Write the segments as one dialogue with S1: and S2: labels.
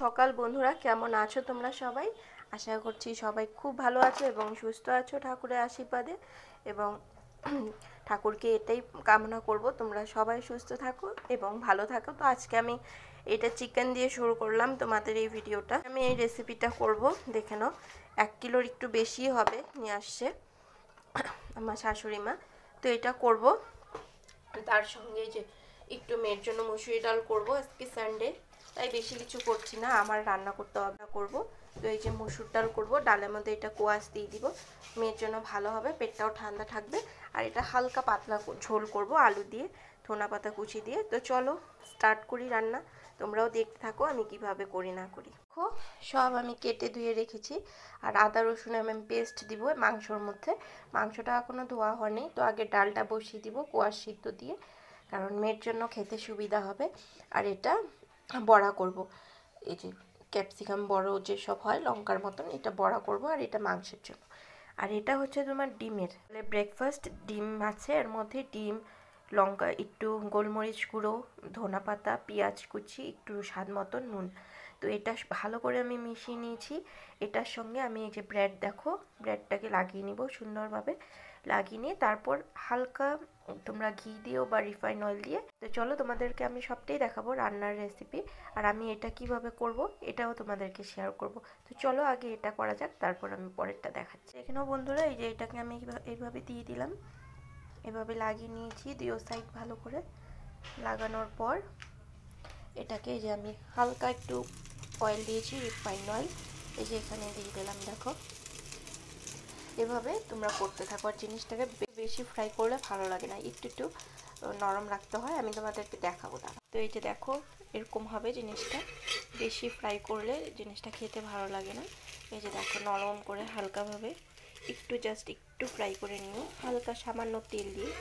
S1: সকাল বন্ধুরা, কেমন আছো তোমরা সবাই? আশা করছি সবাই খুব ভালো আছো এবং সুস্থ আছো ঠাকুরের আশীর্বাদে। এবং ঠাকুরকে এটাই কামনা করব তোমরা সবাই সুস্থ থাকো এবং ভালো থাকো। তো আজকে আমি এটা চিকেন দিয়ে শুরু করলাম তোমাদের এই ভিডিওটা। আমি এই রেসিপিটা করব, দেখে নাও। 1 কিলোর একটু বেশি হবে নিয়ে আসছে আমার শাশুড়ি মা। তো এটা করব, তার সঙ্গে যে একটু মেয়ের জন্য মুসুরি ডাল করব। আজকে সানডে, তাই বেশি কিছু করছি না, আমার রান্না করতে হবে করব। তো এই যে মসুর ডাল করব, ডালের মধ্যে এটা কোয়াশ দিয়ে দিব, মেয়ের জন্য ভালো হবে, পেটটাও ঠান্ডা থাকবে। আর এটা হালকা পাতলা ঝোল করব আলু দিয়ে, ধনা পাতা কুচি দিয়ে। তো চলো স্টার্ট করি রান্না, তোমরাও দেখতে থাকো আমি কিভাবে করি না করি। দেখো সব আমি কেটে ধুয়ে রেখেছি। আর আদা রসুন আমি পেস্ট দিব মাংসর মধ্যে। মাংসটা এখনও ধোয়া হয়নি, তো আগে ডালটা বসিয়ে দিব কোয়াশ সিদ্ধ দিয়ে, কারণ মেয়ের জন্য খেতে সুবিধা হবে। আর এটা বড়া করব, এই যে ক্যাপসিকাম বড় যেসব হয় লঙ্কার মতন, এটা বড়া করব। আর এটা মাংসের জন্য। আর এটা হচ্ছে তোমার ডিমের ব্রেকফাস্ট। ডিম আছে এর মধ্যে, ডিম, লঙ্কা, একটু গোলমরিচ গুঁড়ো, ধনা পাতা, পেঁয়াজ কুচি, একটু স্বাদ মতন নুন। তো এটা ভালো করে আমি মিশিয়ে নিয়েছি। এটার সঙ্গে আমি এই যে ব্রেড, দেখো ব্রেডটাকে লাগিয়ে নিব সুন্দরভাবে, লাগিয়ে নিয়ে তারপর হালকা তোমরা ঘি দিও বা রিফাইন অয়েল দিয়ে। তো চলো তোমাদেরকে আমি সবটাই দেখাবো রান্নার রেসিপি। আর আমি এটা কিভাবে করব এটাও তোমাদেরকে শেয়ার করব। তো চলো আগে এটা করা যাক, তারপর আমি পরেরটা দেখাচ্ছি। এখানেও বন্ধুরা এই যে এটাকে আমি এইভাবে দিয়ে দিলাম, এভাবে লাগিয়ে নিয়েছি দুই সাইড ভালো করে। লাগানোর পর এটাকে এই যে আমি হালকা একটু অয়েল দিয়েছি, রিফাইন অয়েল, এই যে এখানে দিয়ে দিলাম। দেখো এভাবে তোমরা করতে থাকো। আর জিনিসটাকে বেশি ফ্রাই করলে ভালো লাগে না, একটু একটু নরম রাখতে হয়, আমি তোমাদেরকে দেখাবো না। তো এই যে দেখো এরকম হবে জিনিসটা, বেশি ফ্রাই করলে জিনিসটা খেতে ভালো লাগে না। এই যে দেখো নরম করে হালকাভাবে একটু জাস্ট একটু ফ্রাই করে নিও, হালকা সামান্য তেল দিয়ে।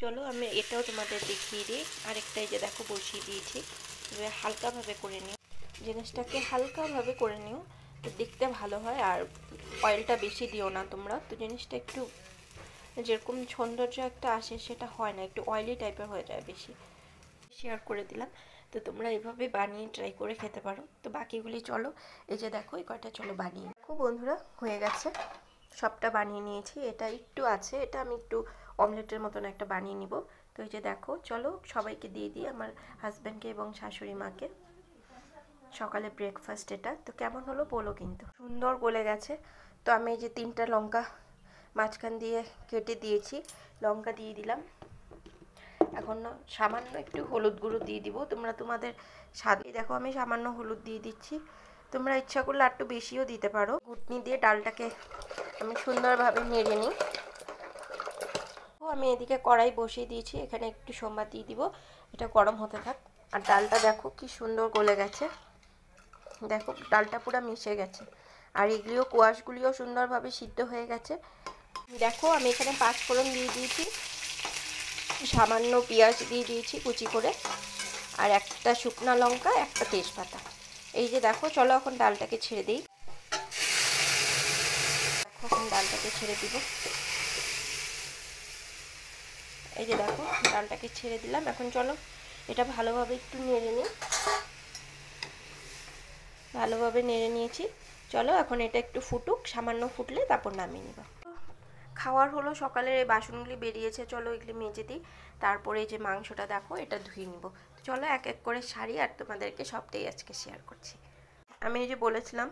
S1: চলো আমি এটাও তোমাদের দেখিয়ে দিই। আরেকটা এই যে দেখো বসিয়ে দিয়েছি, হালকাভাবে করে নিও, জিনিসটাকে হালকাভাবে করে নিও, তো দেখতে ভালো হয়। আর অয়েলটা বেশি দিও না তোমরা, তো জিনিসটা একটু যেরকম সৌন্দর্য একটা আসে সেটা হয় না, একটু অয়েলি টাইপের হয়ে যায় বেশি। শেয়ার করে দিলাম, তো তোমরা এভাবে বানিয়ে ট্রাই করে খেতে পারো। তো বাকিগুলি চলো এই যে দেখো এই কয়টা চলো বানিয়ে। দেখো বন্ধুরা হয়ে গেছে, সবটা বানিয়ে নিয়েছি। এটা একটু আছে, এটা আমি একটু অমলেটের মতন একটা বানিয়ে নিব। তো এই যে দেখো চলো সবাইকে দিয়ে দিই, আমার হাজব্যান্ডকে এবং শাশুড়ি মাকে সকালে ব্রেকফাস্ট এটা। তো কেমন হলো বলো, কিন্তু সুন্দর গলে গেছে। তো আমি এই যে 3টা লঙ্কা মাঝখান দিয়ে কেটে দিয়েছি, লঙ্কা দিয়ে দিলাম। এখন সামান্য একটু হলুদ গুঁড়ো দিয়ে দিব, তোমরা তোমাদের স্বাদ। দেখো আমি সামান্য হলুদ দিয়ে দিচ্ছি, তোমরা ইচ্ছা করলে একটু বেশিও দিতে পারো। ঘুটনি দিয়ে ডালটাকে আমি সুন্দরভাবে নেড়ে নিই। আমি এদিকে কড়াই বসিয়ে দিয়েছি, এখানে একটু সোমবার দিয়ে দিব, এটা গরম হতে থাক। আর ডালটা দেখো কি সুন্দর গলে গেছে, দেখো ডালটা পুরো মিশে গেছে। আর এগুলিও কোয়াশগুলিও সুন্দরভাবে সিদ্ধ হয়ে গেছে। দেখো আমি এখানে 5 ফোড়ন দিয়ে দিয়েছি, সামান্য পেঁয়াজ দিয়ে দিয়েছি কুচি করে, আর একটা শুকনো লঙ্কা, একটা তেজপাতা। এই যে দেখো চলো এখন ডালটাকে ছেড়ে দিই। এখন ডালটাকে ছেড়ে দিব, এই যে দেখো ডালটাকে ছেড়ে দিলাম। এখন চলো এটা ভালোভাবে একটু নেড়ে নিই, ভালোভাবে নেড়ে নিয়েছি। চলো এখন এটা একটু ফুটুক, সামান্য ফুটলে তারপর নামিয়ে নিব। খাওয়ার হলো, সকালের এই বাসনগুলি বেরিয়েছে, চলো এগুলি মেজে দিই। তারপরে এই যে মাংসটা দেখো এটা ধুয়ে নিব। চলো এক এক করে সারি, আর তোমাদেরকে সবটাই আজকে শেয়ার করছি। আমি এই যে বলেছিলাম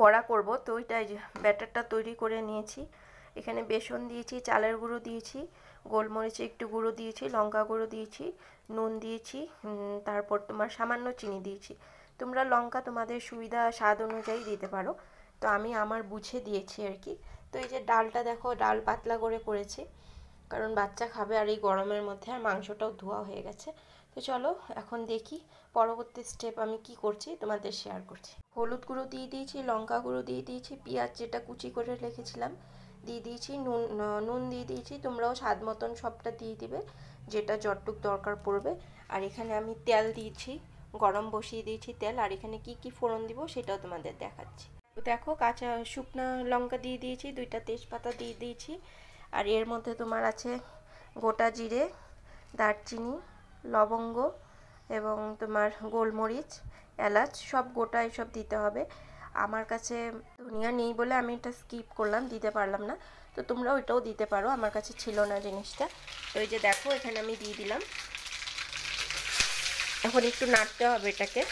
S1: বড়া করব, তো ওইটা এই যে ব্যাটারটা তৈরি করে নিয়েছি। এখানে বেসন দিয়েছি, চালের গুঁড়ো দিয়েছি, গোলমরিচে একটু গুঁড়ো দিয়েছি, লঙ্কা গুঁড়ো দিয়েছি, নুন দিয়েছি, তারপর তোমার সামান্য চিনি দিয়েছি। তোমরা লঙ্কা তোমাদের সুবিধা স্বাদ অনুযায়ী দিতে পারো, তো আমি আমার বুঝে দিয়েছি আর কি। তো এই যে ডালটা দেখো, ডাল পাতলা করে করেছি কারণ বাচ্চা খাবে আর এই গরমের মধ্যে, আর মাংসটাও ধোয়া হয়ে গেছে। তো চলো এখন দেখি পরবর্তী স্টেপ আমি কি করছি তোমাদের শেয়ার করছি। হলুদ গুঁড়ো দিয়ে দিয়েছি, লঙ্কা গুঁড়ো দিয়ে দিয়েছি, পেঁয়াজ যেটা কুচি করে রেখেছিলাম দিয়ে দিয়েছি, নুন দিয়ে দিয়েছি, তোমরাও স্বাদ মতন সবটা দিয়ে দিবে যেটা যতটুক দরকার পড়বে। আর এখানে আমি তেল দিয়েছি, গরম বসিয়ে দিয়েছি তেল। আর এখানে কি কি ফোড়ন দিব সেটাও তোমাদের দেখাচ্ছি। দেখো কাঁচা শুকনো লঙ্কা দিয়ে দিয়েছি, 2টা তেজপাতা দিয়ে দিয়েছি। আর এর মধ্যে তোমার আছে গোটা জিরে, দারচিনি, লবঙ্গ এবং তোমার গোলমরিচ, এলাচ সব গোটা এসব দিতে হবে। আমার কাছে ধনিয়া নেই বলে আমি এটা স্কিপ করলাম, দিতে পারলাম না। তো তোমরা ওইটাও দিতে পারো, আমার কাছে ছিল না জিনিসটা। তো এই যে দেখো এখানে আমি দিয়ে দিলাম। এখন একটু নাড়তে হবে এটাকে।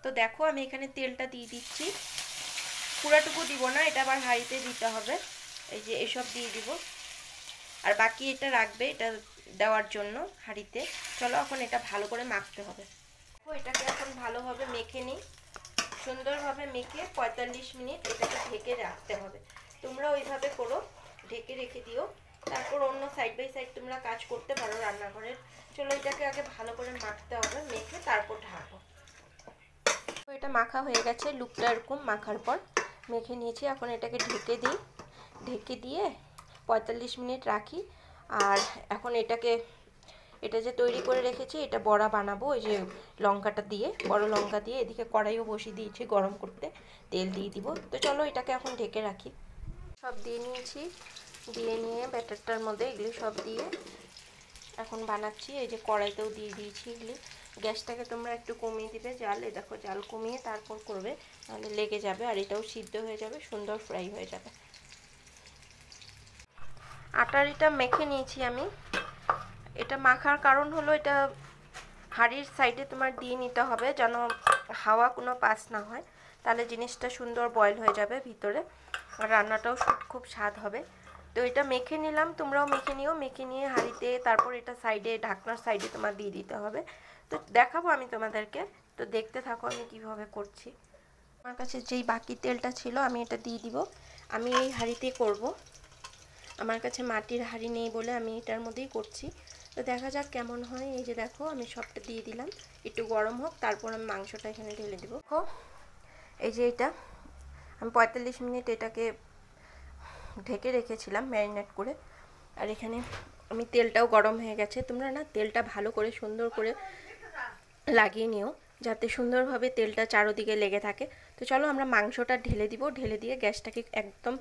S1: তো দেখো আমি এখানে তেলটা দিয়ে দিচ্ছি, পুরাটুকু দিব না, এটা আবার হাঁড়িতে দিতে হবে। এই যে এসব দিয়ে দিব, আর বাকি এটা রাখবে এটা দেওয়ার জন্য হাঁড়িতে। চলো এখন এটা ভালো করে মাখতে হবে। এটাকে এখন ভালোভাবে মেখে নিই। সুন্দরভাবে মেখে 45 মিনিট এটাকে ঢেকে রাখতে হবে। তোমরা ওইভাবে করো, ঢেকে রেখে দিও। তারপর অন্য সাইড বাই সাইড তোমরা কাজ করতে পারো রান্নাঘরের। চলো এটাকে আগে ভালো করে মাখতে হবে, মেখে তারপর ঢাকবো। তো এটা মাখা হয়ে গেছে, লুকটা এরকম মাখার পর মেখে নিয়েছি। এখন এটাকে ঢেকে দিই, ঢেকে দিয়ে 45 মিনিট রাখি। আর এখন এটা যে তৈরি করে রেখেছি এটা বড়া বানাবো। ওই যে লঙ্কাটা দিয়ে, বড় লঙ্কা দিয়ে, এদিকে কড়াইও বসিয়ে দিয়েছি গরম করতে, তেল দিয়ে দিব। তো চলো এটাকে এখন ঢেকে রাখি। সব দিয়ে নিয়েছি, দিয়ে নিয়ে ব্যাটারটার মধ্যে এগুলি সব দিয়ে এখন বানাচ্ছি। এই যে কড়াইতেও দিয়ে দিয়েছি এগুলি। গ্যাসটাকে তোমরা একটু কমিয়ে দিবে জাল, এই দেখো জাল কমিয়ে তারপর করবে, নাহলে লেগে যাবে। আর এটাও সিদ্ধ হয়ে যাবে, সুন্দর ফ্রাই হয়ে যাবে। আটার এটা মেখে নিয়েছি আমি। এটা মাখার কারণ হলো এটা হাঁড়ির সাইডে তোমার দিয়ে নিতে হবে যেন হাওয়া কোনো পাস না হয়, তাহলে জিনিসটা সুন্দর বয়েল হয়ে যাবে ভিতরে, আর রান্নাটাও খুব স্বাদ হবে। তো এটা মেখে নিলাম, তোমরাও মেখে নিও। মেখে নিয়ে হাঁড়িতে, তারপর এটা সাইডে, ঢাকনার সাইডে তোমার দিয়ে দিতে হবে। তো দেখাবো আমি তোমাদেরকে, তো দেখতে থাকো আমি কিভাবে করছি। আমার কাছে যেই বাকি তেলটা ছিল আমি এটা দিয়ে দিব। আমি এই হাঁড়িতেই করব, আমার কাছে মাটির হাঁড়ি নেই বলে আমি এটার মধ্যেই করছি। তো দেখা যাক কেমন হয়। এই যে দেখো আমি সবটা দিয়ে দিলাম, একটু গরম হোক, তারপর আমি মাংসটা এখানে ঢেলে দেবো। এই যে এটা আমি 45 মিনিট এটাকে ঢেকে রেখেছিলাম ম্যারিনেট করে। আর এখানে আমি তেলটাও গরম হয়ে গেছে। তোমরা না তেলটা ভালো করে সুন্দর করে লাগিয়ে নিও, যাতে সুন্দরভাবে তেলটা চারোদিকে লেগে থাকে। তো চলো আমরা মাংসটা ঢেলে দিব। ঢেলে দিয়ে গ্যাসটাকে একদম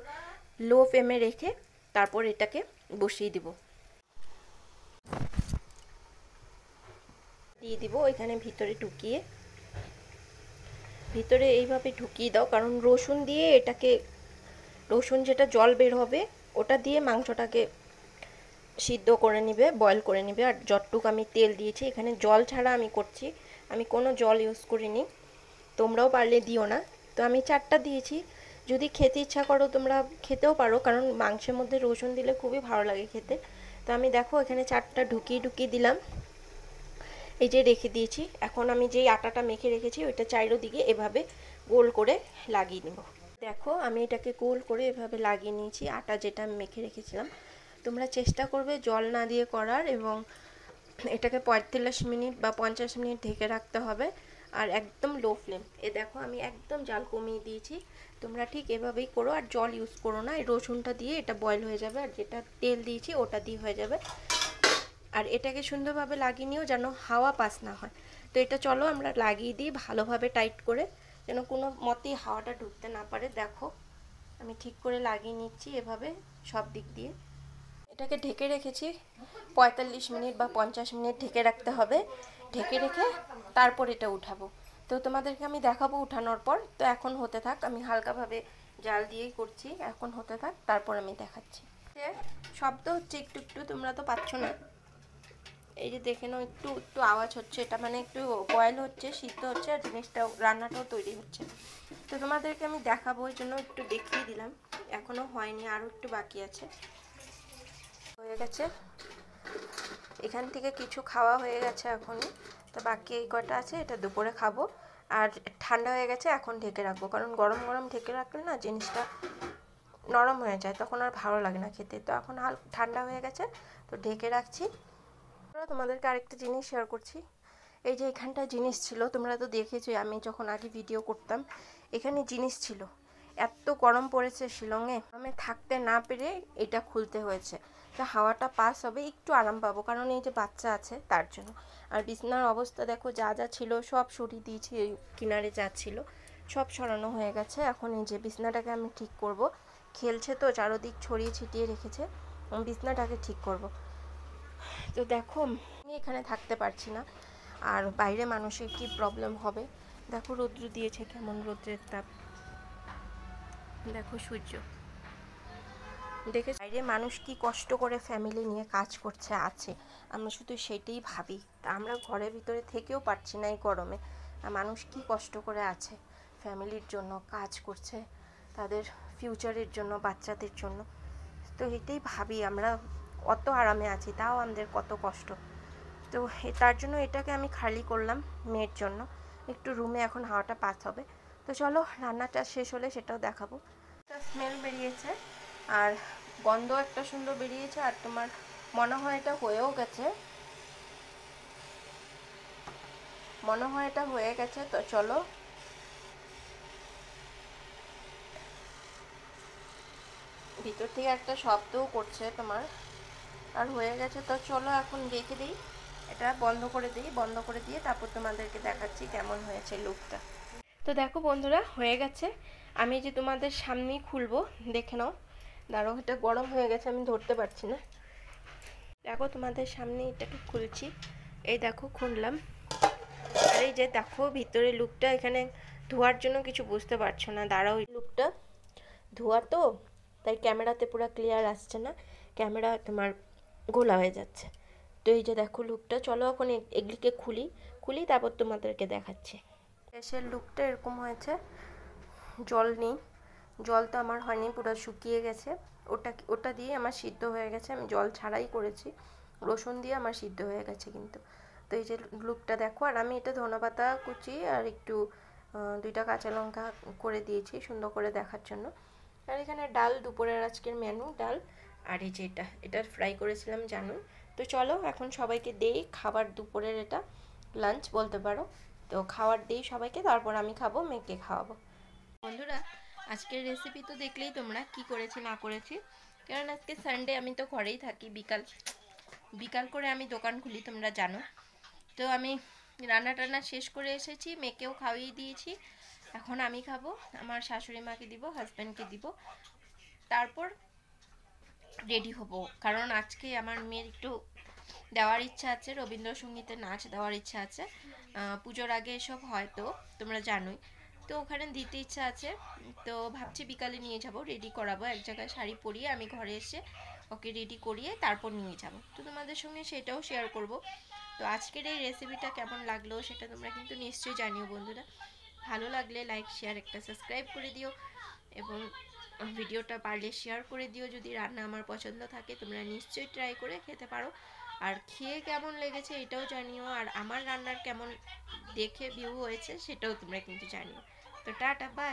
S1: লো ফ্লেমে রেখে তারপর এটাকে বসিয়ে দিব, দিয়ে দিব এখানে ভিতরে ঢুকিয়ে। ভিতরে এইভাবে ঢুকিয়ে দাও, কারণ রসুন দিয়ে এটাকে, রসুন যেটা জল বের হবে ওটা দিয়ে মাংসটাকে সিদ্ধ করে নিবে, বয়েল করে নিবে। আর যতটুকু আমি তেল দিয়েছি এখানে জল ছাড়া আমি করছি, আমি কোনো জল ইউজ করিনি, তোমরাও পারলে দিও না। তো আমি 4টা দিয়েছি, যদি খেতে ইচ্ছা করো তোমরা খেতেও পারো, কারণ মাংসের মধ্যে রসুন দিলে খুবই ভালো লাগে খেতে। তো আমি দেখো এখানে 4টা ঢুকিয়ে দিলাম, এই যে রেখে দিয়েছি। এখন আমি যেই আটাটা মেখে রেখেছি ওইটা চারিদিকে এভাবে গোল করে লাগিয়ে নেব। দেখো আমি এটাকে গোল করে এভাবে লাগিয়ে নিয়েছি, আটা যেটা আমি মেখে রেখেছিলাম। তোমরা চেষ্টা করবে জল না দিয়ে করার, এবং এটাকে 45 মিনিট বা 50 মিনিট ঢেকে রাখতে হবে, আর একদম লো ফ্লেম। এ দেখো আমি একদম জাল কমিয়ে দিয়েছি। তোমরা ঠিক এভাবেই করো, আর জল ইউজ করো না। এই রসুনটা দিয়ে এটা বয়েল হয়ে যাবে, আর যেটা তেল দিয়েছি ওটা দিয়ে হয়ে যাবে। আর এটাকে সুন্দরভাবে লাগিয়ে নিও যেন হাওয়া পাস না হয়। তো এটা চলো আমরা লাগিয়ে দিই ভালোভাবে টাইট করে, যেন কোনো মতেই হাওয়াটা ঢুকতে না পারে। দেখো আমি ঠিক করে লাগিয়ে নিচ্ছি এভাবে সব দিক দিয়ে। এটাকে ঢেকে রেখেছি 45 মিনিট বা 50 মিনিট ঢেকে রাখতে হবে। ঢেকে রেখে তারপর এটা উঠাবো। তো তোমাদেরকে আমি দেখাবো উঠানোর পর। তো এখন হতে থাক, আমি হালকাভাবে জাল দিয়েই করছি, এখন হতে থাক, তারপর আমি দেখাচ্ছি। শব্দ হচ্ছে একটু একটু, তোমরা তো পাচ্ছ না। এই যে দেখে নাও একটু একটু আওয়াজ হচ্ছে, এটা মানে একটু বয়েল হচ্ছে, সিদ্ধ হচ্ছে, আর জিনিসটাও রান্নাটাও তৈরি হচ্ছে। তো তোমাদেরকে আমি দেখাবো, ওই জন্য একটু দেখিয়ে দিলাম। এখনও হয়নি, আরও একটু বাকি আছে। হয়ে গেছে, এখান থেকে কিছু খাওয়া হয়ে গেছে এখনই, তো বাকি এই কটা আছে, এটা দুপুরে খাবো। আর ঠান্ডা হয়ে গেছে, এখন ঢেকে রাখবো, কারণ গরম গরম ঢেকে রাখলে না জিনিসটা নরম হয়ে যায়, তখন আর ভালো লাগে না খেতে। তো এখন ঠান্ডা হয়ে গেছে, তো ঢেকে রাখছি। তোমাদেরকে আরেকটা জিনিস শেয়ার করছি। এই যে এখানটা জিনিস ছিল, তোমরা তো দেখেছো আমি যখন আগে ভিডিও করতাম, এখানে জিনিস ছিল। এত গরম পড়েছে শিলংয়ে, আমি থাকতে না পেরে এটা খুলতে হয়েছে। তো হাওয়াটা পাস হবে, একটু আরাম পাবো, কারণ এই যে বাচ্চা আছে তার জন্য। আর বিছানার অবস্থা দেখো, যা যা ছিল সব সরিয়ে দিয়েছি, এই কিনারে যা ছিল সব সরানো হয়ে গেছে। এখন এই যে বিছানাটাকে আমি ঠিক করব, খেলছে তো চারোদিক ছড়িয়ে ছিটিয়ে রেখেছে, বিছানাটাকে ঠিক করব। তো দেখো আমি এখানে থাকতে পারছি না, আর বাইরে মানুষের কি প্রবলেম হবে। দেখো রৌদ্র দিয়েছে, কেমন রৌদ্রের তাপ, দেখো সূর্য, দেখে বাইরে মানুষ কি কষ্ট করে ফ্যামিলি নিয়ে কাজ করছে আছে, আমরা শুধু সেটাই ভাবি। তা আমরা ঘরের ভিতরে থেকেও পারছি না এই গরমে, আর মানুষ কি কষ্ট করে আছে, ফ্যামিলির জন্য কাজ করছে, তাদের ফিউচারের জন্য, বাচ্চাদের জন্য। তো এটাই ভাবি, আমরা অত আরামে আছি তাও আমাদের কত কষ্ট। তো তার জন্য এটাকে আমি খালি করলাম মেয়ের জন্য, একটু রুমে এখন হাওয়াটা পাস হবে। তো চলো রান্নাটা শেষ হলে সেটাও দেখাবো। একটা স্মেল বেরিয়েছে আর গন্ধ একটা সুন্দর বেরিয়েছে, আর তোমার মনে হয় এটা হয়েও গেছে, মনে হয় এটা হয়ে গেছে। তো চলো, ভিতর থেকে একটা শব্দও করছে তোমার, আর হয়ে গেছে। তো চলো এখন রেখে দিই, এটা বন্ধ করে দিই, বন্ধ করে দিয়ে তারপর তোমাদেরকে দেখাচ্ছি কেমন হয়েছে লুকটা। তো দেখো বন্ধুরা হয়ে গেছে, আমি যে তোমাদের সামনেই খুলবো, দেখে নাও। দাঁড়াও, এটা গরম হয়ে গেছে, আমি ধরতে পারছি না। দেখো তোমাদের সামনে এটাকে খুলছি, এই দেখো খুললাম। আর এই যে দেখো ভিতরে লুকটা, এখানে ধোয়ার জন্য কিছু বুঝতে পারছো না, দাঁড়াও। লুকটা ধোয়া তো, তাই ক্যামেরাতে পুরো ক্লিয়ার আসছে না, ক্যামেরা তোমার গোলা হয়ে যাচ্ছে। তো এই যে দেখো লুকটা, চলো এখন এগুলিকে খুলি, খুলি তারপর তোমাদেরকে দেখাচ্ছি। ফেসের লুকটা এরকম হয়েছে, জল নেই, জল তো আমার হয়নি, পুরো শুকিয়ে গেছে। ওটা দিয়ে আমার সিদ্ধ হয়ে গেছে, আমি জল ছাড়াই করেছি, রসুন দিয়ে আমার সিদ্ধ হয়ে গেছে কিন্তু। তো এই যে লুকটা দেখো, আর আমি এটা ধনেপাতা কুচি আর একটু 2টা কাঁচা লঙ্কা করে দিয়েছি সুন্দর করে দেখার জন্য। আর এখানে ডাল, দুপুরের আজকের মেনু ডাল, আর এই যে এটা ফ্রাই করেছিলাম জানো। তো চলো এখন সবাইকে দেই খাবার, দুপুরের এটা লাঞ্চ বলতে পারো। তো খাবার দিই সবাইকে, তারপর আমি খাবো, মেয়েকে খাওয়াবো। বন্ধুরা আজকের রেসিপি তো দেখলেই তোমরা কি করেছি না করেছি, কারণ আজকে সানডে, আমি তো ঘরেই থাকি, বিকাল করে আমি দোকান খুলি তোমরা জানো। তো আমি রান্না টান্না শেষ করে এসেছি, মেয়েকেও খাওয়িয়ে দিয়েছি, এখন আমি খাবো, আমার শাশুড়ি মাকে দিব, হাজব্যান্ডকে দিব, তারপর রেডি হব। কারণ আজকে আমার মেয়ের একটু দেওয়ার ইচ্ছা আছে, রবীন্দ্রসঙ্গীতে নাচ দেওয়ার ইচ্ছা আছে, পুজোর আগে এসব হয়তো তোমরা জানোই। তো ওখানে দিতে ইচ্ছা আছে, তো ভাবছি বিকালে নিয়ে যাব, রেডি করাবো, এক জায়গায় শাড়ি পরিয়ে আমি ঘরে এসে ওকে রেডি করিয়ে তারপর নিয়ে যাব। তো তোমাদের সঙ্গে সেটাও শেয়ার করব। তো আজকের এই রেসিপিটা কেমন লাগলো সেটা তোমরা কিন্তু নিশ্চয়ই জানিও বন্ধুরা। ভালো লাগলে লাইক, শেয়ার, একটা সাবস্ক্রাইব করে দিও, এবং ভিডিওটা পারলে শেয়ার করে দিও। যদি রান্না আমার পছন্দ থাকে তোমরা নিশ্চয়ই ট্রাই করে খেতে পারো, আর খেয়ে কেমন লেগেছে এটাও জানিও, আর আমার রান্নার কেমন দেখে ভিউ হয়েছে সেটাও তোমরা কিন্তু জানিও। তো টাটা, বাই।